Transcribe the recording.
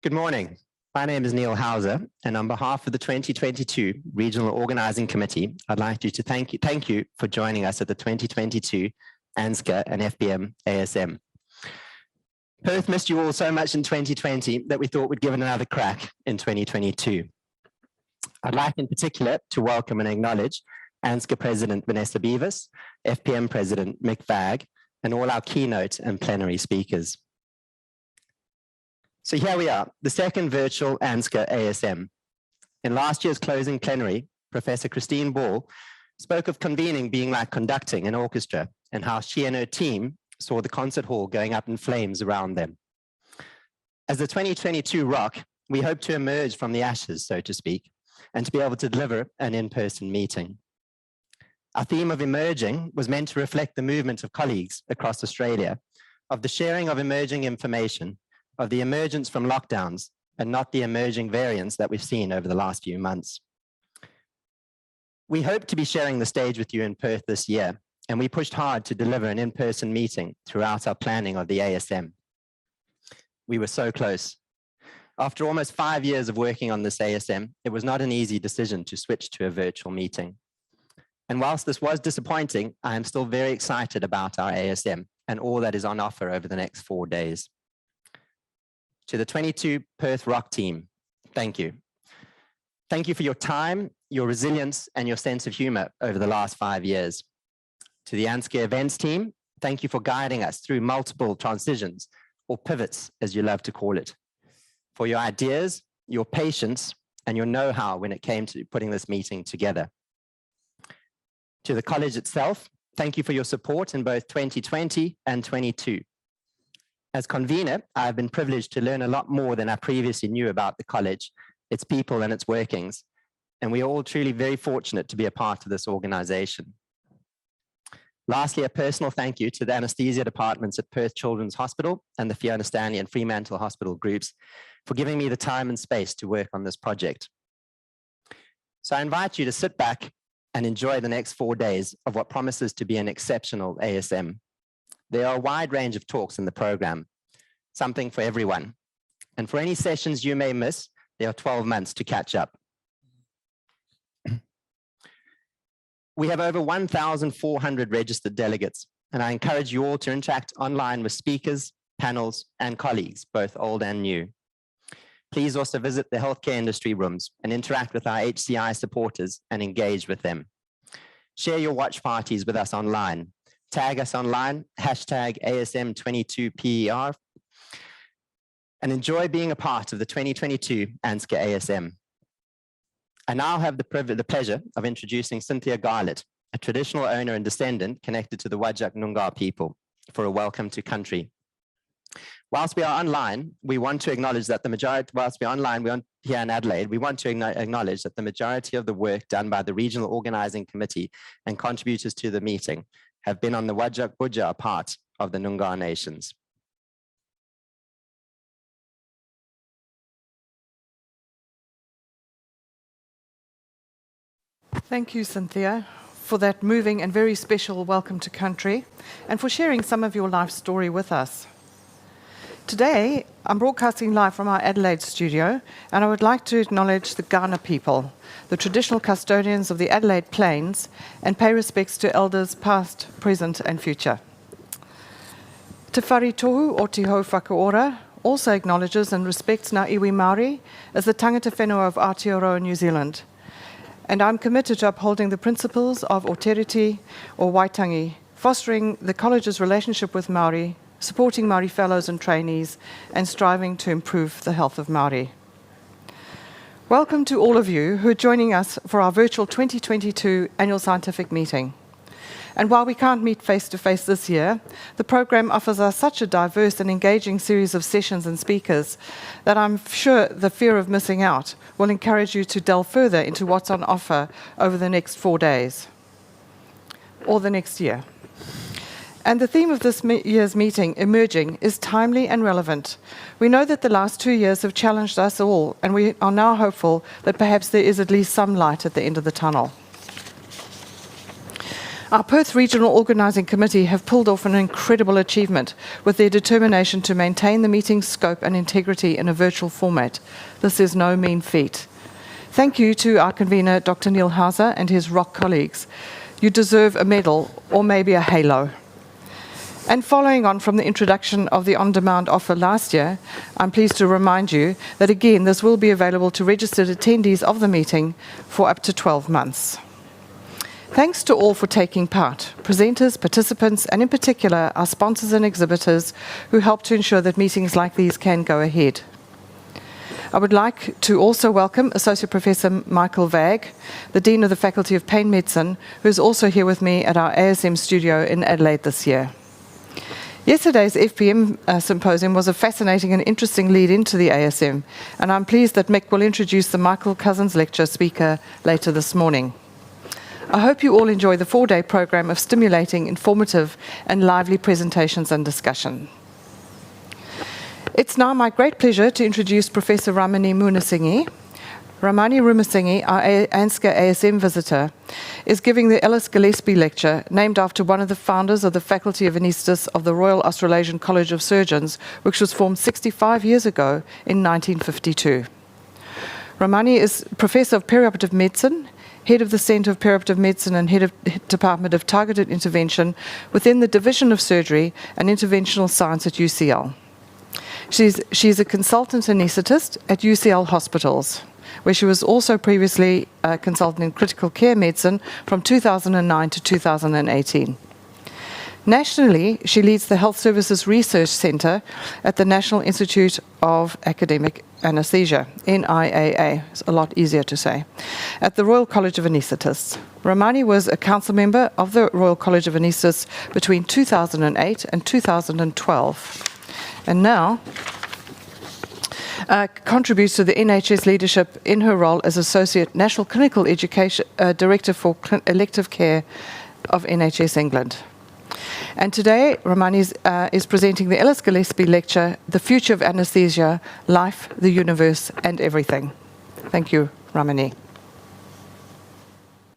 Good morning. My name is Neil Hauser, and on behalf of the 2022 Regional Organising Committee, I'd like to thank you for joining us at the 2022 ANZCA and FBM ASM. Perth missed you all so much in 2020 that we thought we'd give it another crack in 2022. I'd like in particular to welcome and acknowledge ANZCA President Vanessa Beavis, FPM President Mick Vag, and all our keynote and plenary speakers. So here we are, the second virtual ANZCA ASM. In last year's closing plenary, Professor Christine Ball spoke of convening being like conducting an orchestra and how she and her team saw the concert hall going up in flames around them. As the 2022 Rock, we hope to emerge from the ashes, so to speak, and to be able to deliver an in-person meeting. Our theme of emerging was meant to reflect the movement of colleagues across Australia, of the sharing of emerging information, of the emergence from lockdowns, and not the emerging variants that we've seen over the last few months. We hope to be sharing the stage with you in Perth this year, and we pushed hard to deliver an in-person meeting throughout our planning of the ASM. We were so close. After almost 5 years of working on this ASM, it was not an easy decision to switch to a virtual meeting. And whilst this was disappointing, I am still very excited about our ASM and all that is on offer over the next 4 days. To the 22 Perth Rock team, thank you. Thank you for your time, your resilience, and your sense of humor over the last 5 years. To the ANZCA events team, thank you for guiding us through multiple transitions, or pivots, as you love to call it, for your ideas, your patience, and your know-how when it came to putting this meeting together. To the college itself, thank you for your support in both 2020 and 22. As convener, I've been privileged to learn a lot more than I previously knew about the college, its people and its workings. And we are all truly very fortunate to be a part of this organization. Lastly, a personal thank you to the anesthesia departments at Perth Children's Hospital and the Fiona Stanley and Fremantle Hospital groups for giving me the time and space to work on this project. So I invite you to sit back and enjoy the next 4 days of what promises to be an exceptional ASM. There are a wide range of talks in the program, something for everyone. And for any sessions you may miss, there are 12 months to catch up. We have over 1,400 registered delegates, and I encourage you all to interact online with speakers, panels, and colleagues, both old and new. Please also visit the healthcare industry rooms and interact with our HCI supporters and engage with them. Share your watch parties with us online. Tag us online, hashtag ASM22PER, and enjoy being a part of the 2022 ANZCA ASM. I now have the pleasure of introducing Cynthia Garlett, a traditional owner and descendant connected to the Whadjuk Noongar People, for a welcome to country. Whilst we are online, we want to acknowledge that the majority, here in Adelaide, we want to acknowledge that the majority of the work done by the Regional Organising Committee and contributors to the meeting have been on the Whadjuk Budja part of the Noongar nations. Thank you, Cynthia, for that moving and very special welcome to country and for sharing some of your life story with us. Today, I'm broadcasting live from our Adelaide studio, and I would like to acknowledge the Kaurna people, the traditional custodians of the Adelaide Plains, and pay respects to elders past, present, and future. Te Whare Tohu o Te Hau Whakaora also acknowledges and respects ngā iwi Māori as the tangata whenua of Aotearoa, New Zealand. And I'm committed to upholding the principles of austerity or waitangi, fostering the college's relationship with Māori, supporting Māori fellows and trainees, and striving to improve the health of Māori. Welcome to all of you who are joining us for our virtual 2022 annual scientific meeting. And while we can't meet face-to-face this year, the program offers us such a diverse and engaging series of sessions and speakers that I'm sure the fear of missing out will encourage you to delve further into what's on offer over the next 4 days, or the next year. And the theme of this year's meeting, Emerging, is timely and relevant. We know that the last 2 years have challenged us all, and we are now hopeful that perhaps there is at least some light at the end of the tunnel. Our Perth Regional Organising Committee have pulled off an incredible achievement with their determination to maintain the meeting's scope and integrity in a virtual format. This is no mean feat. Thank you to our convener, Dr. Neil Hauser, and his ROC colleagues. You deserve a medal, or maybe a halo. And following on from the introduction of the on-demand offer last year, I'm pleased to remind you that again, this will be available to registered attendees of the meeting for up to 12 months. Thanks to all for taking part, presenters, participants, and in particular, our sponsors and exhibitors who help to ensure that meetings like these can go ahead. I would like to also welcome Associate Professor Michael Vag, the Dean of the Faculty of Pain Medicine, who is also here with me at our ASM studio in Adelaide this year. Yesterday's FPM symposium was a fascinating and interesting lead into the ASM, and I'm pleased that Mick will introduce the Michael Cousins Lecture speaker later this morning. I hope you all enjoy the 4-day program of stimulating, informative and lively presentations and discussion. It's now my great pleasure to introduce Professor Ramani Munasinghe. Ramani Rumasinghe, our ANZCA ASM visitor, is giving the Ellis Gillespie Lecture, named after one of the founders of the Faculty of Anaesthetists of the Royal Australasian College of Surgeons, which was formed 65 years ago in 1952. Ramani is Professor of Perioperative Medicine, Head of the Centre of Perioperative Medicine and Head of Department of Targeted Intervention within the Division of Surgery and Interventional Science at UCL. She's a consultant anaesthetist at UCL hospitals, where she was also previously a consultant in critical care medicine from 2009 to 2018. Nationally, she leads the Health Services Research Centre at the National Institute of Academic Anaesthesia, NIAA, it's a lot easier to say, at the Royal College of Anaesthetists. Ramani was a council member of the Royal College of Anaesthetists between 2008 and 2012. And now contributes to the NHS leadership in her role as Associate National Clinical Education Director for Elective Care of NHS England. And today, Ramani is presenting the Ellis Gillespie Lecture, The Future of Anaesthesia, Life, the Universe and Everything. Thank you, Ramani.